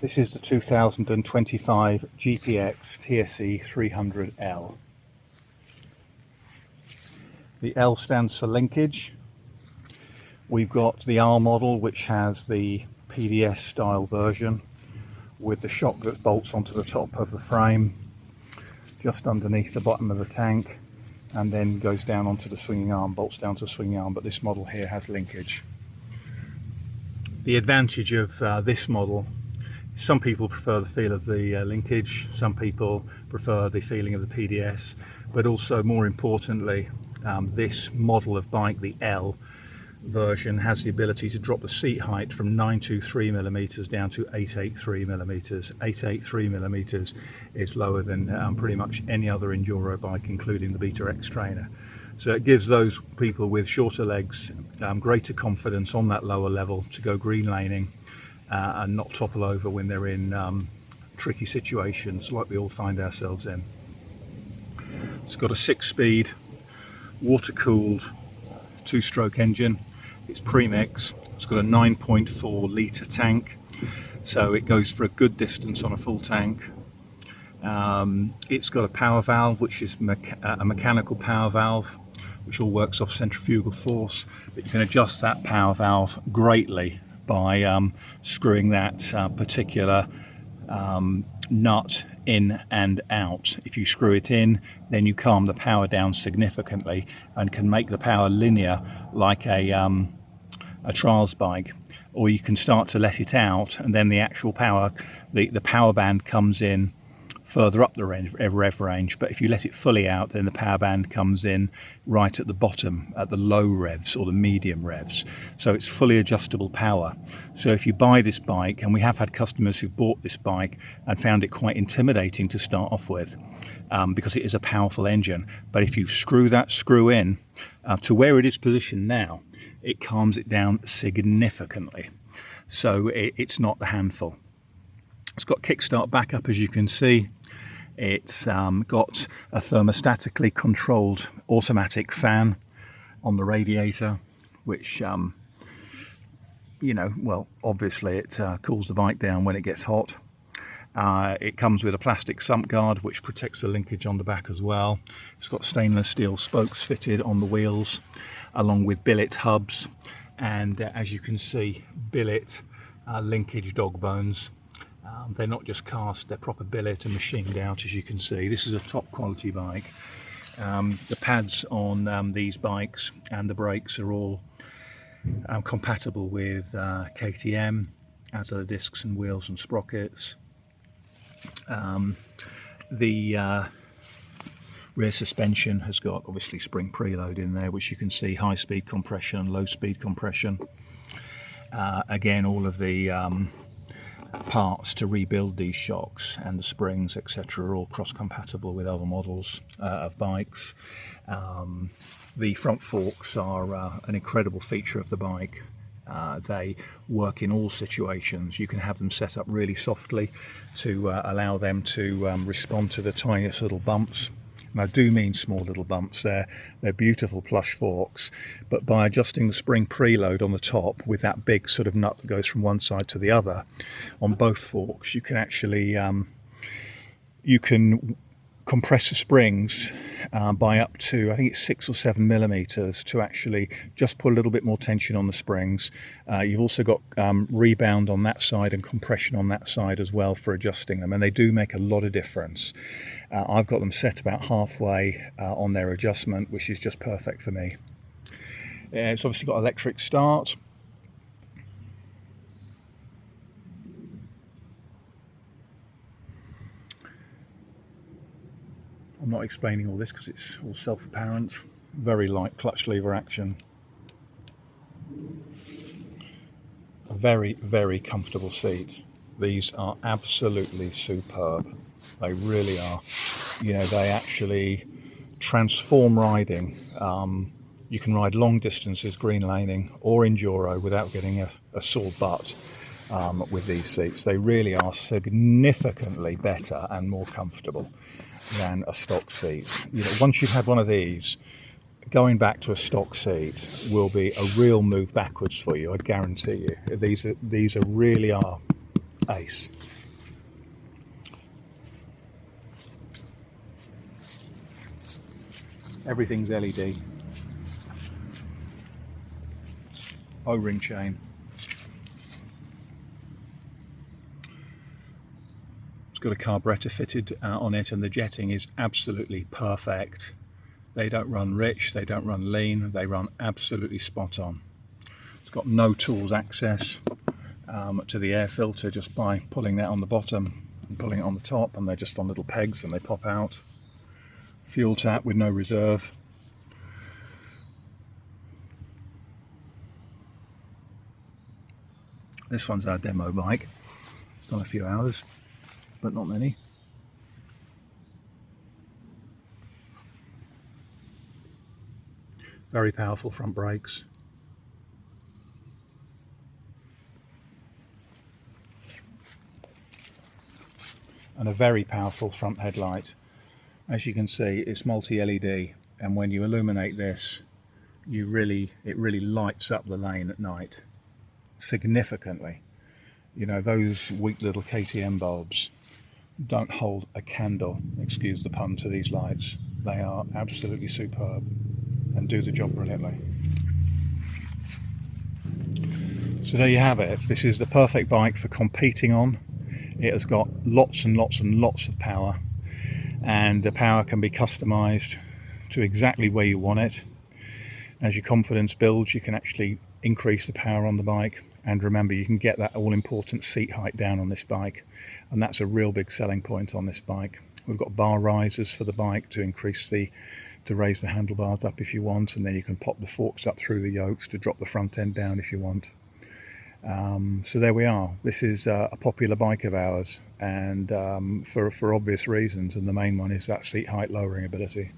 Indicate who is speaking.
Speaker 1: This is the 2025 Gpx Tse 300L. The L stands for linkage. We've got the R model, which has the PDS style version with the shock that bolts onto the top of the frame just underneath the bottom of the tank and then goes down onto the swinging arm, bolts down to the swinging arm, but this model here has linkage. The advantage of this model, some people prefer the feel of the linkage, some people prefer the feeling of the PDS, but also more importantly, this model of bike, the L version, has the ability to drop the seat height from 923 millimeters down to 883 millimeters. 883 millimeters is lower than pretty much any other enduro bike, including the Beta X trainer. So it gives those people with shorter legs greater confidence on that lower level to go green laning and not topple over when they're in tricky situations like we all find ourselves in. It's got a 6-speed water-cooled 2-stroke engine. It's Premix. It's got a 9.4 litre tank, so it goes for a good distance on a full tank. It's got a power valve, which is a mechanical power valve, which all works off centrifugal force, but you can adjust that power valve greatly by screwing that particular nut in and out. If you screw it in, then you calm the power down significantly and can make the power linear like a trials bike, or you can start to let it out and then the actual power, the power band comes in further up the rev range, but if you let it fully out, then the power band comes in right at the bottom, at the low revs or the medium revs. So it's fully adjustable power. So if you buy this bike, and we have had customers who've bought this bike and found it quite intimidating to start off with, because it is a powerful engine, but if you screw that screw in to where it is positioned now, it calms it down significantly. So it's not the handful. It's got kickstart backup, as you can see. It's got a thermostatically controlled automatic fan on the radiator, which, you know, well, obviously it cools the bike down when it gets hot. It comes with a plastic sump guard, which protects the linkage on the back as well. It's got stainless steel spokes fitted on the wheels, along with billet hubs, and as you can see, billet linkage dog bones. They're not just cast, they're proper billet and machined out, as you can see. This is a top quality bike. The pads on these bikes and the brakes are all compatible with KTM, as are the discs and wheels and sprockets. The rear suspension has got obviously spring preload in there, which you can see, high speed compression and low speed compression. Again, all of the parts to rebuild these shocks and the springs, etc., are all cross-compatible with other models of bikes. The front forks are an incredible feature of the bike. They work in all situations. You can have them set up really softly to allow them to respond to the tiniest little bumps. And I do mean small little bumps. They're beautiful plush forks, but by adjusting the spring preload on the top with that big sort of nut that goes from one side to the other on both forks, you can actually you can compress the springs by up to, I think it's 6 or 7 millimeters, to actually just put a little bit more tension on the springs. You've also got rebound on that side and compression on that side as well for adjusting them, and they do make a lot of difference. I've got them set about halfway on their adjustment, which is just perfect for me. It's obviously got electric start. I'm not explaining all this because it's all self-apparent. Very light clutch lever action. A very, very comfortable seat. These are absolutely superb. They really are. You know, they actually transform riding. You can ride long distances green laning or enduro without getting a sore butt with these seats. They really are significantly better and more comfortable than a stock seat. You know, once you've had one of these, going back to a stock seat will be a real move backwards for you, I guarantee you. These really are ace. Everything's LED. O-ring chain. It's got a carburettor fitted on it, and the jetting is absolutely perfect. They don't run rich, they don't run lean, they run absolutely spot on. It's got no tools access to the air filter just by pulling that on the bottom and pulling it on the top, and they're just on little pegs and they pop out. Fuel tap with no reserve. This one's our demo bike. It's done a few hours, but not many. Very powerful front brakes. And a very powerful front headlight. As you can see, it's multi-LED, and when you illuminate this, it really lights up the lane at night significantly. You know, those weak little KTM bulbs don't hold a candle, excuse the pun, to these lights. They are absolutely superb and do the job brilliantly. So there you have it. This is the perfect bike for competing on. It has got lots and lots and lots of power, and the power can be customized to exactly where you want it. As your confidence builds, you can actually increase the power on the bike, and remember, you can get that all important seat height down on this bike, and that's a real big selling point on this bike. We've got bar risers for the bike to raise the handlebars up if you want, and then you can pop the forks up through the yokes to drop the front end down if you want. So there we are. This is a popular bike of ours, and for obvious reasons, and the main one is that seat height lowering ability.